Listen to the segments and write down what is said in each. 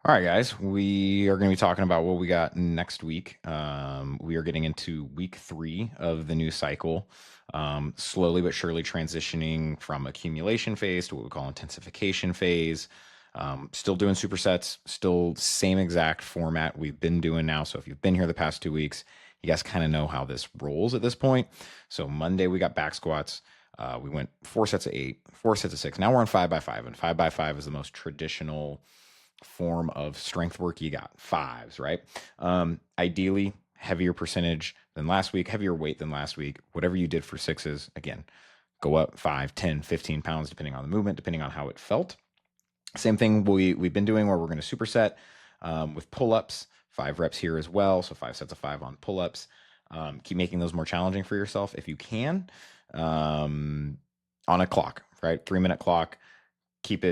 All right, guys, we are going to be talking about what we got next week. We are getting into week 3 of the new cycle, slowly but surely transitioning from accumulation phase to what we call intensification phase. Still doing supersets, still same exact format we've been doing now. So if you've been here the past 2 weeks, you guys kind of know how this rolls at this point. So Monday we got back squats. We went 4 sets of 8, 4 sets of 6. Now we're on 5x5, and 5x5 is the most traditional form of strength work. You got fives, right? Ideally, heavier percentage than last week, heavier weight than last week. Whatever you did for sixes, again, go up 5, 10, 15 pounds, depending on the movement, depending on how it felt. Same thing we've been doing where we're going to superset with pull-ups, 5 reps here as well. So 5 sets of 5 on pull-ups. Keep making those more challenging for yourself if you can. On a clock, right? 3-minute clock. Keep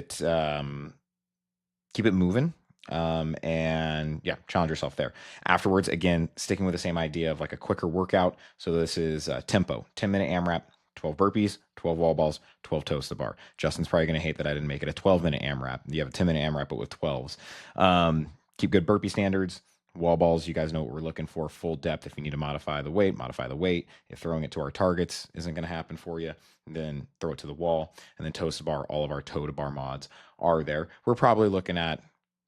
it moving. And yeah, challenge yourself there. Afterwards, again, sticking with the same idea of like a quicker workout. So this is tempo, 10-minute AMRAP, 12 burpees, 12 wall balls, 12 toes to the bar. Justin's probably going to hate that I didn't make it a 12-minute AMRAP. You have a 10-minute AMRAP, but with 12s. Keep good burpee standards. Wall balls, you guys know what we're looking for. Full depth. If you need to modify the weight, modify the weight. If throwing it to our targets isn't going to happen for you, then throw it to the wall. And then toes to bar, all of our toe to bar mods are there. We're probably looking at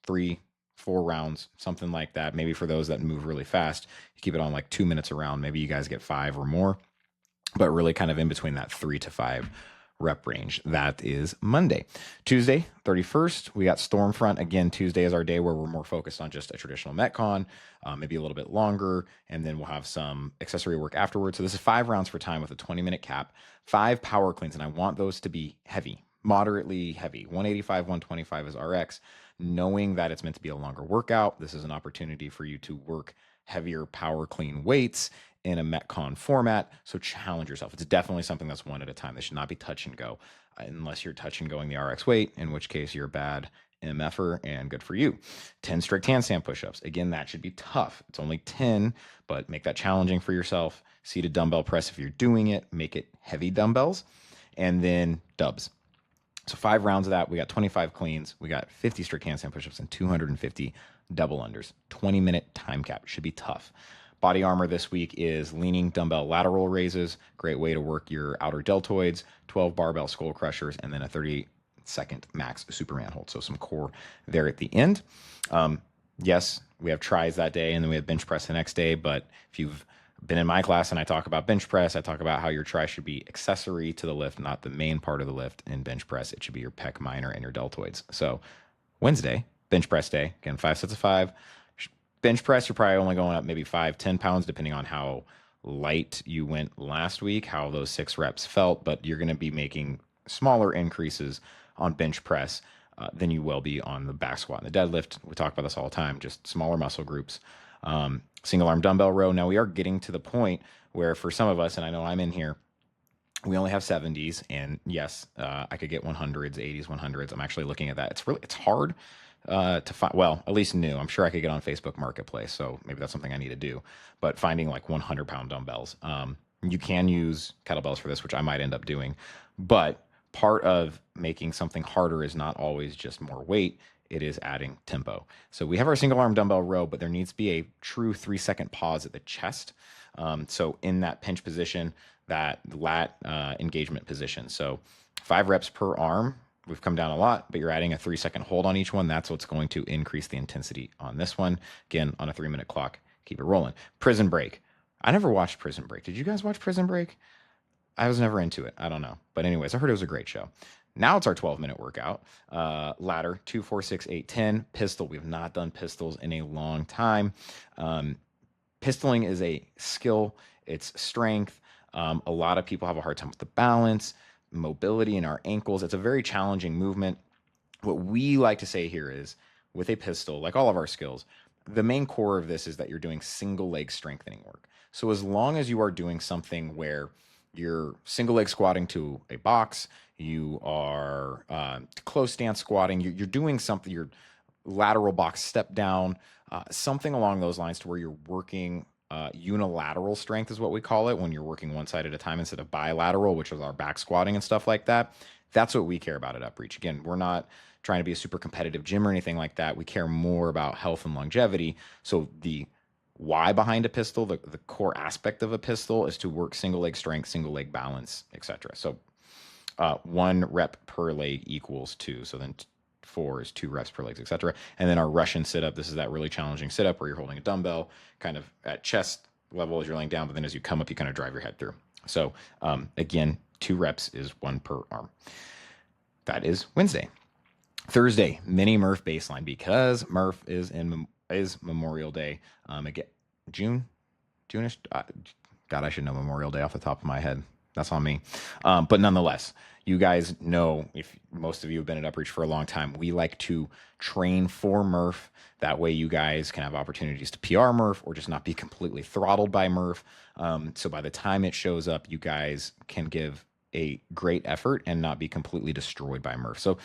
3-4 rounds, something like that. Maybe for those that move really fast, you keep it on like 2 minutes a round. Maybe you guys get 5 or more, but really kind of in between that 3 to 5 rep range. That is Monday. Tuesday, 31st, we got Stormfront. Again, Tuesday is our day where we're more focused on just a traditional Metcon, maybe a little bit longer, and then we'll have some accessory work afterwards. So this is 5 rounds for time with a 20-minute cap, 5 power cleans, and I want those to be heavy, moderately heavy. 185, 125 is RX. Knowing that it's meant to be a longer workout, this is an opportunity for you to work heavier power clean weights in a Metcon format. So challenge yourself. It's definitely something that's one at a time. This should not be touch and go unless you're touch and going the RX weight, in which case you're a bad MFer and good for you. 10 strict handstand push-ups. Again, that should be tough. It's only 10, but make that challenging for yourself. Seated dumbbell press if you're doing it. Make it heavy dumbbells. And then dubs. So 5 rounds of that. We got 25 cleans. We got 50 strict handstand push-ups and 250 double unders. 20-minute time cap. It should be tough. Body armor this week is leaning dumbbell lateral raises. Great way to work your outer deltoids. 12 barbell skull crushers, and then a 30-second max Superman hold. So some core there at the end. Yes, we have tries that day, and then we have bench press the next day. But if you've been in my class and I talk about bench press, I talk about how your try should be accessory to the lift, not the main part of the lift. In bench press, it should be your pec minor and your deltoids. So Wednesday, bench press day. Again, 5 sets of 5. Bench press, you're probably only going up maybe 5-10 pounds, depending on how light you went last week, how those 6 reps felt. But you're going to be making smaller increases on bench press than you will be on the back squat and the deadlift. We talk about this all the time, just smaller muscle groups. Single arm dumbbell row. Now we are getting to the point where for some of us, and I know I'm in here, we only have 70s, and yes, I could get 100s, 80s, 100s. I'm actually looking at that. It's hard to find. Well, at least new. I'm sure I could get on Facebook Marketplace, so maybe that's something I need to do. But finding like 100-pound dumbbells. You can use kettlebells for this, which I might end up doing. But part of making something harder is not always just more weight. It is adding tempo. So we have our single arm dumbbell row, but there needs to be a true 3-second pause at the chest. So in that pinch position, that lat engagement position. So 5 reps per arm. We've come down a lot, but you're adding a 3-second hold on each one. That's what's going to increase the intensity on this one. Again, on a 3-minute clock, keep it rolling. Prison Break. I never watched Prison Break. Did you guys watch Prison Break? I was never into it. I don't know. But anyways, I heard it was a great show. Now it's our 12-minute workout. Ladder, 2, 4, 6, 8, 10. Pistol. We've not done pistols in a long time. Pistoling is a skill. It's strength. A lot of people have a hard time with the balance, mobility in our ankles. It's a very challenging movement. What we like to say here is with a pistol, like all of our skills, the main core of this is that you're doing single leg strengthening work. So as long as you are doing something where you're single leg squatting to a box, you are close stance squatting, you're doing something, your lateral box step down, something along those lines to where you're working unilateral strength is what we call it when you're working one side at a time instead of bilateral, which is our back squatting and stuff like that. That's what we care about at UpReach. Again, we're not trying to be a super competitive gym or anything like that. We care more about health and longevity. So the why behind a pistol, the core aspect of a pistol is to work single leg strength, single leg balance, etc. So 1 rep per leg equals 2. So then 4 is 2 reps per legs, etc. And then our Russian sit up. This is that really challenging sit up where you're holding a dumbbell kind of at chest level as you're laying down, but then as you come up, you kind of drive your head through. So again, 2 reps is 1 per arm. That is Wednesday. Thursday, mini Murph baseline, because Murph is Memorial Day. Again, June-ish. God, I should know Memorial Day off the top of my head. That's on me. But nonetheless, you guys know, if most of you have been at UpReach for a long time, we like to train for Murph. That way you guys can have opportunities to PR Murph or just not be completely throttled by Murph. So by the time it shows up, you guys can give a great effort and not be completely destroyed by Murph. So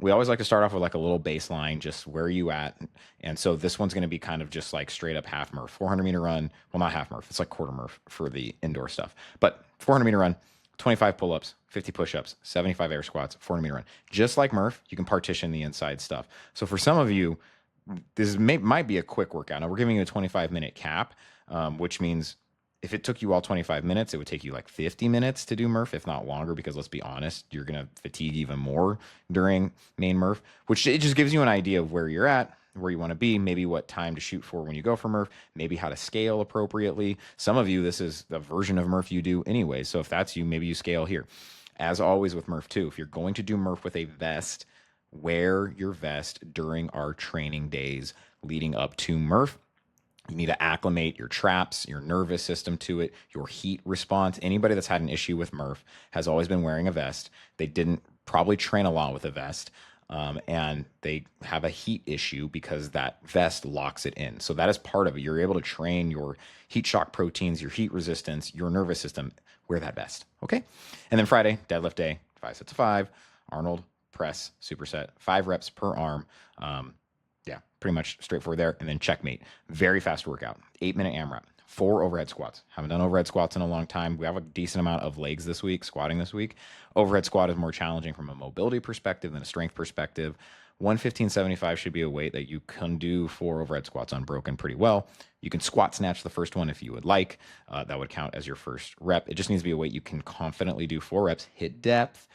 we always like to start off with like a little baseline, just where are you at? And so this one's going to be kind of just like straight up half Murph, 400-meter run. Well, not half Murph. It's like quarter Murph for the indoor stuff. But 400-meter run, 25 pull-ups, 50 push-ups, 75 air squats, 400-meter run. Just like Murph, you can partition the inside stuff. So for some of you, this might be a quick workout. Now we're giving you a 25-minute cap, which means if it took you all 25 minutes, it would take you like 50 minutes to do Murph, if not longer, because let's be honest, you're going to fatigue even more during main Murph, which it just gives you an idea of where you're at, where you want to be, maybe what time to shoot for when you go for Murph, maybe how to scale appropriately. Some of you, this is the version of Murph you do anyway. So if that's you, maybe you scale here. As always with Murph too, if you're going to do Murph with a vest, wear your vest during our training days leading up to Murph. You need to acclimate your traps, your nervous system to it, your heat response. Anybody that's had an issue with Murph has always been wearing a vest. They didn't probably train a lot with a vest, and they have a heat issue because that vest locks it in. So that is part of it. You're able to train your heat shock proteins, your heat resistance, your nervous system. Wear that vest, okay? And then Friday, deadlift day, 5 sets of 5, Arnold press, superset, 5 reps per arm. Yeah, pretty much straightforward there. And then checkmate. Very fast workout. 8-minute AMRAP. 4 overhead squats. Haven't done overhead squats in a long time. We have a decent amount of legs this week, squatting this week. Overhead squat is more challenging from a mobility perspective than a strength perspective. 115.75 should be a weight that you can do 4 overhead squats unbroken pretty well. You can squat snatch the first one if you would like. That would count as your first rep. It just needs to be a weight you can confidently do 4 reps, hit depth.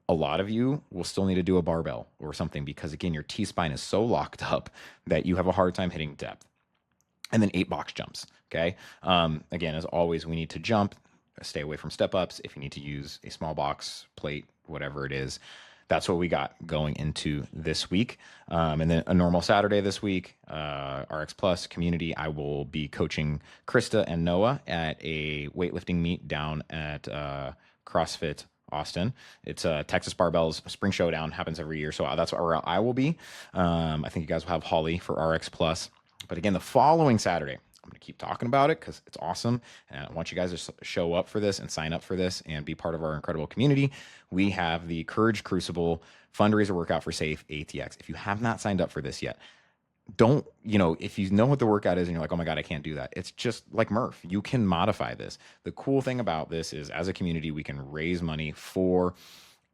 A lot of you will still need to do a barbell or something because, again, your T-spine is so locked up that you have a hard time hitting depth. And then 8 box jumps, okay? Again, as always, we need to jump, stay away from step-ups. If you need to use a small box, plate, whatever it is, that's what we got going into this week. And then a normal Saturday this week, RX Plus community, I will be coaching Krista and Noah at a weightlifting meet down at CrossFit Austin. It's Texas Barbells Spring Showdown, happens every year. So that's where I will be. I think you guys will have Holly for RX Plus. But again, the following Saturday, I'm going to keep talking about it because it's awesome. And I want you guys to show up for this and sign up for this and be part of our incredible community. We have the Courage Crucible fundraiser workout for Safe ATX. If you have not signed up for this yet, don't, if you know what the workout is and you're like, oh my God, I can't do that. It's just like Murph. You can modify this. The cool thing about this is as a community, we can raise money for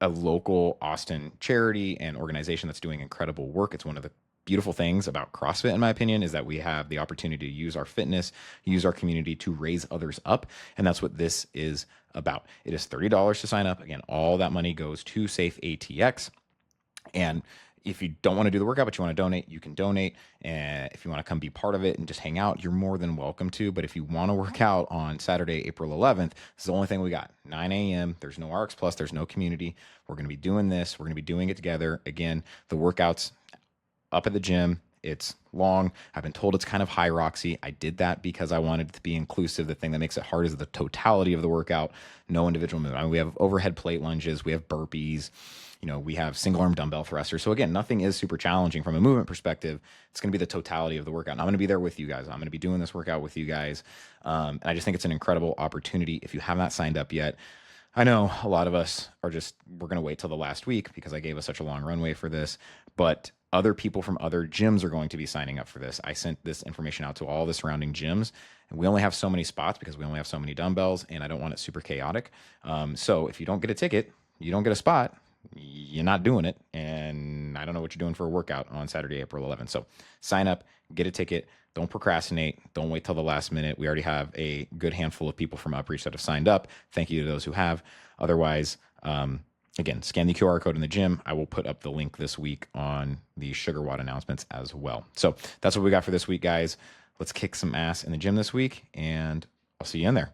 a local Austin charity and organization that's doing incredible work. It's one of the beautiful things about CrossFit, in my opinion, is that we have the opportunity to use our fitness, use our community to raise others up. And that's what this is about. It is $30 to sign up. Again, all that money goes to Safe ATX. And if you don't want to do the workout, but you want to donate, you can donate. And if you want to come be part of it and just hang out, you're more than welcome to. But if you want to work out on Saturday, April 11th, this is the only thing we got. 9 a.m. There's no RX Plus. There's no community. We're going to be doing this. We're going to be doing it together. Again, the workouts up at the gym. It's long. I've been told it's kind of high Roxy. I did that because I wanted it to be inclusive. The thing that makes it hard is the totality of the workout. No individual movement. I mean, we have overhead plate lunges. We have burpees. We have single arm dumbbell thrusters. So again, nothing is super challenging from a movement perspective. It's going to be the totality of the workout. And I'm going to be there with you guys. I'm going to be doing this workout with you guys. And I just think it's an incredible opportunity. If you have not signed up yet, I know a lot of us we're going to wait till the last week because I gave us such a long runway for this, but other people from other gyms are going to be signing up for this. I sent this information out to all the surrounding gyms, and we only have so many spots because we only have so many dumbbells, and I don't want it super chaotic. So if you don't get a ticket, you don't get a spot. you're not doing it. And I don't know what you're doing for a workout on Saturday, April 11th. So sign up, get a ticket. Don't procrastinate. Don't wait till the last minute. We already have a good handful of people from Upreach that have signed up. Thank you to those who have. Otherwise, again, scan the QR code in the gym. I will put up the link this week on the Sugar Watt announcements as well. So that's what we got for this week, guys. Let's kick some ass in the gym this week, and I'll see you in there.